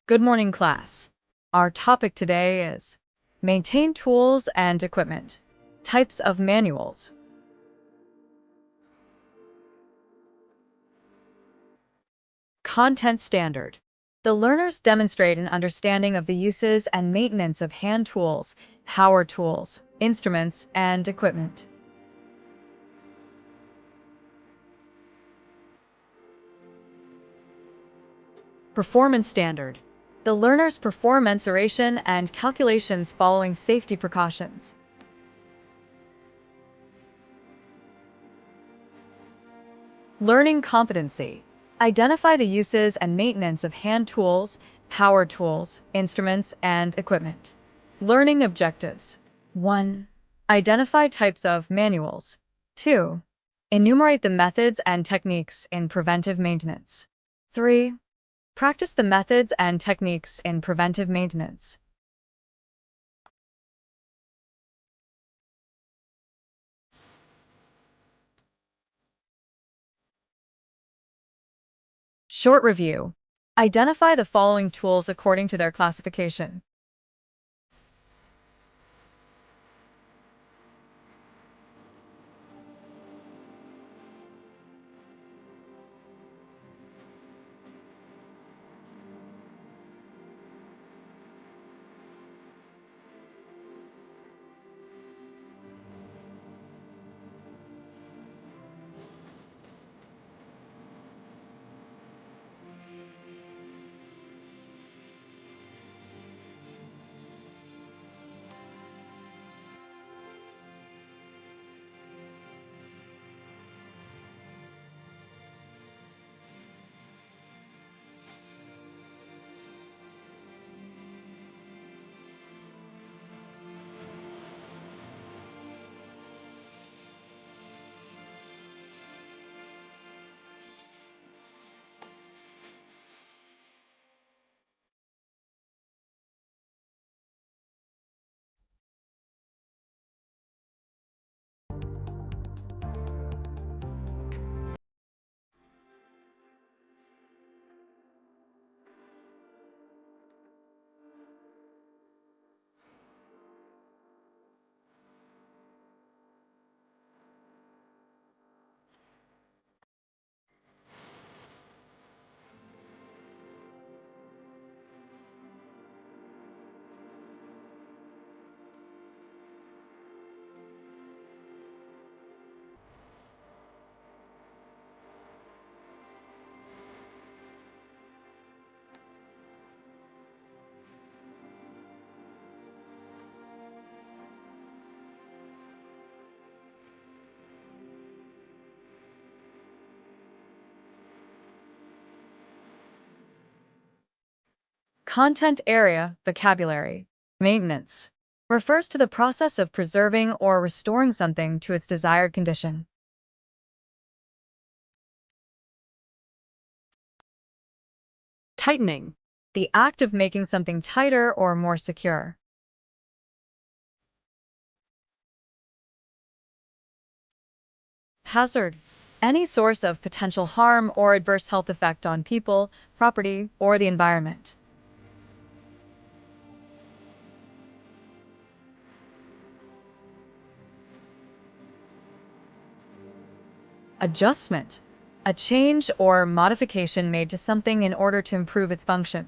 Good morning, class. Our topic today is maintain tools and equipment, types of manuals. Content standard. The learners demonstrate an understanding of the uses and maintenance of hand tools, power tools, instruments, and equipment. Performance standard. The learners perform mensuration and calculations following safety precautions. Learning competency. Identify the uses and maintenance of hand tools, power tools, instruments, and equipment. Learning objectives. 1. Identify types of manuals. 2. Enumerate the methods and techniques in preventive maintenance. 3. Practice the methods and techniques in preventive maintenance. Short review. Identify the following tools according to their classification. Content area vocabulary. Maintenance refers to the process of preserving or restoring something to its desired condition. Tightening, the act of making something tighter or more secure. Hazard, any source of potential harm or adverse health effect on people, property, or the environment. Adjustment, a change or modification made to something in order to improve its function.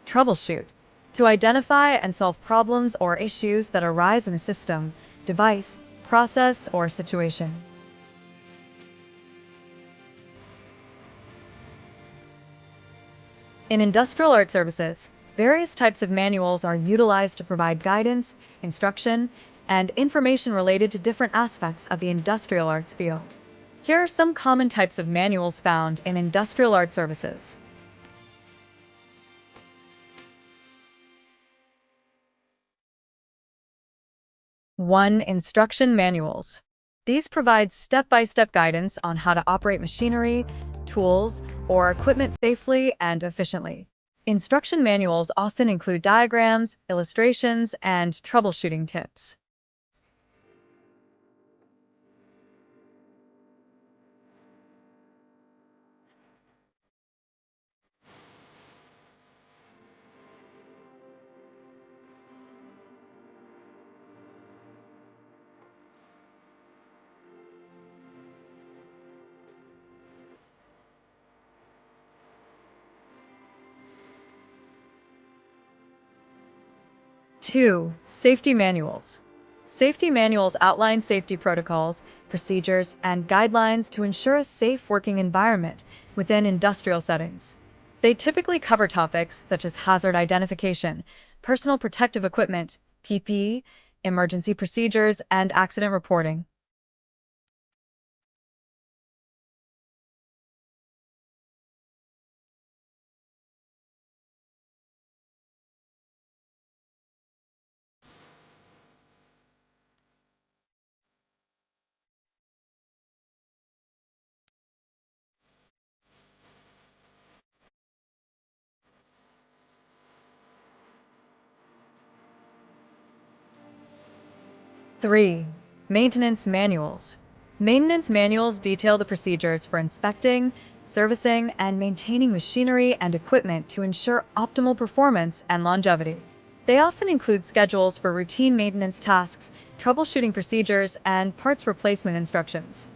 Troubleshoot, to identify and solve problems or issues that arise in a system, device, process, or situation. In industrial art services, various types of manuals are utilized to provide guidance, instruction, and information related to different aspects of the industrial arts field. Here are some common types of manuals found in industrial art services. 1. Instruction manuals. These provide step-by-step guidance on how to operate machinery, tools, or equipment safely and efficiently. Instruction manuals often include diagrams, illustrations, and troubleshooting tips. 2. Safety manuals. Safety manuals outline safety protocols, procedures, and guidelines to ensure a safe working environment within industrial settings. They typically cover topics such as hazard identification, personal protective equipment, PPE, emergency procedures, and accident reporting. 3. Maintenance manuals. Maintenance manuals detail the procedures for inspecting, servicing, and maintaining machinery and equipment to ensure optimal performance and longevity. They often include schedules for routine maintenance tasks, troubleshooting procedures, and parts replacement instructions.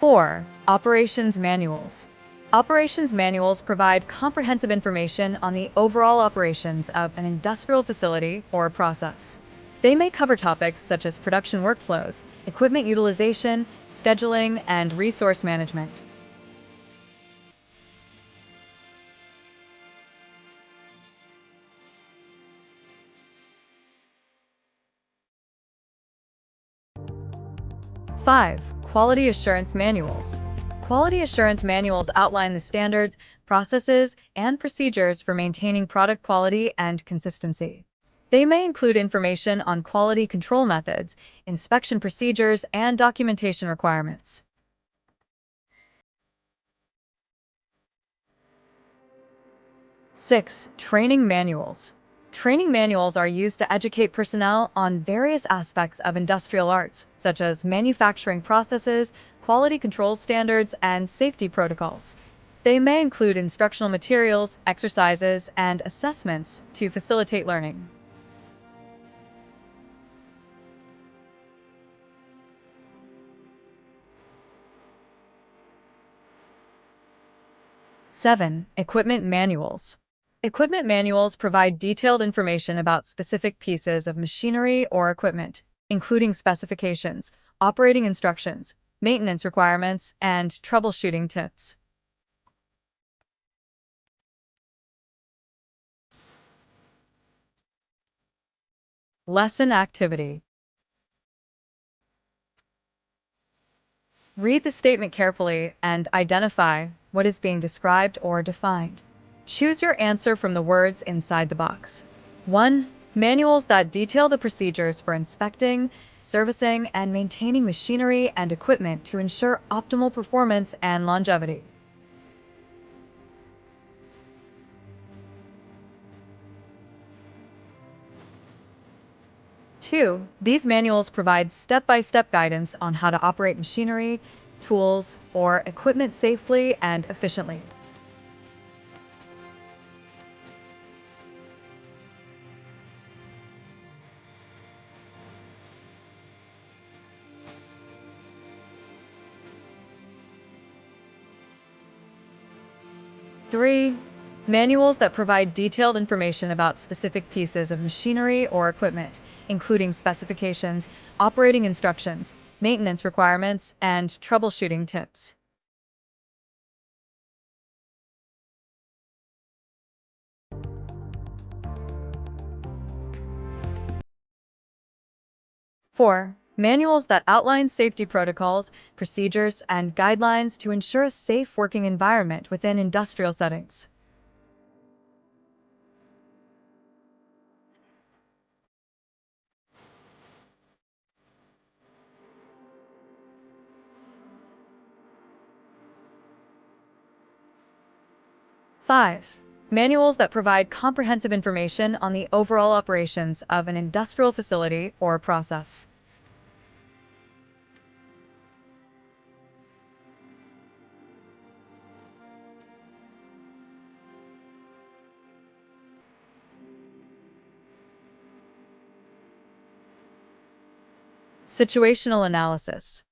4. Operations manuals. Operations manuals provide comprehensive information on the overall operations of an industrial facility or process. They may cover topics such as production workflows, equipment utilization, scheduling, and resource management. 5. Quality assurance manuals. Quality assurance manuals outline the standards, processes, and procedures for maintaining product quality and consistency. They may include information on quality control methods, inspection procedures, and documentation requirements. 6. Training manuals. Training manuals are used to educate personnel on various aspects of industrial arts, such as manufacturing processes, quality control standards, and safety protocols. They may include instructional materials, exercises, and assessments to facilitate learning. 7. Equipment manuals. Equipment manuals provide detailed information about specific pieces of machinery or equipment, including specifications, operating instructions, maintenance requirements, and troubleshooting tips. Lesson activity. Read the statement carefully and identify what is being described or defined. Choose your answer from the words inside the box. 1. Manuals that detail the procedures for inspecting, servicing, and maintaining machinery and equipment to ensure optimal performance and longevity. 2. These manuals provide step-by-step guidance on how to operate machinery, tools, or equipment safely and efficiently. 3. Manuals that provide detailed information about specific pieces of machinery or equipment, including specifications, operating instructions, maintenance requirements, and troubleshooting tips. 4. Manuals that outline safety protocols, procedures, and guidelines to ensure a safe working environment within industrial settings. Five, manuals that provide comprehensive information on the overall operations of an industrial facility or process. Situational analysis.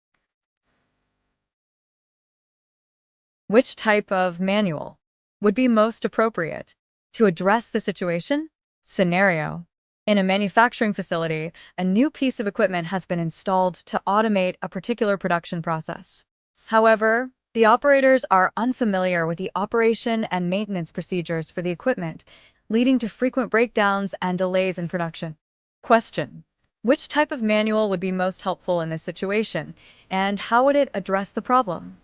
Which type of manual would be most appropriate to address the situation? Scenario. In a manufacturing facility, a new piece of equipment has been installed to automate a particular production process. However, the operators are unfamiliar with the operation and maintenance procedures for the equipment, leading to frequent breakdowns and delays in production. Question. Which type of manual would be most helpful in this situation, and how would it address the problem?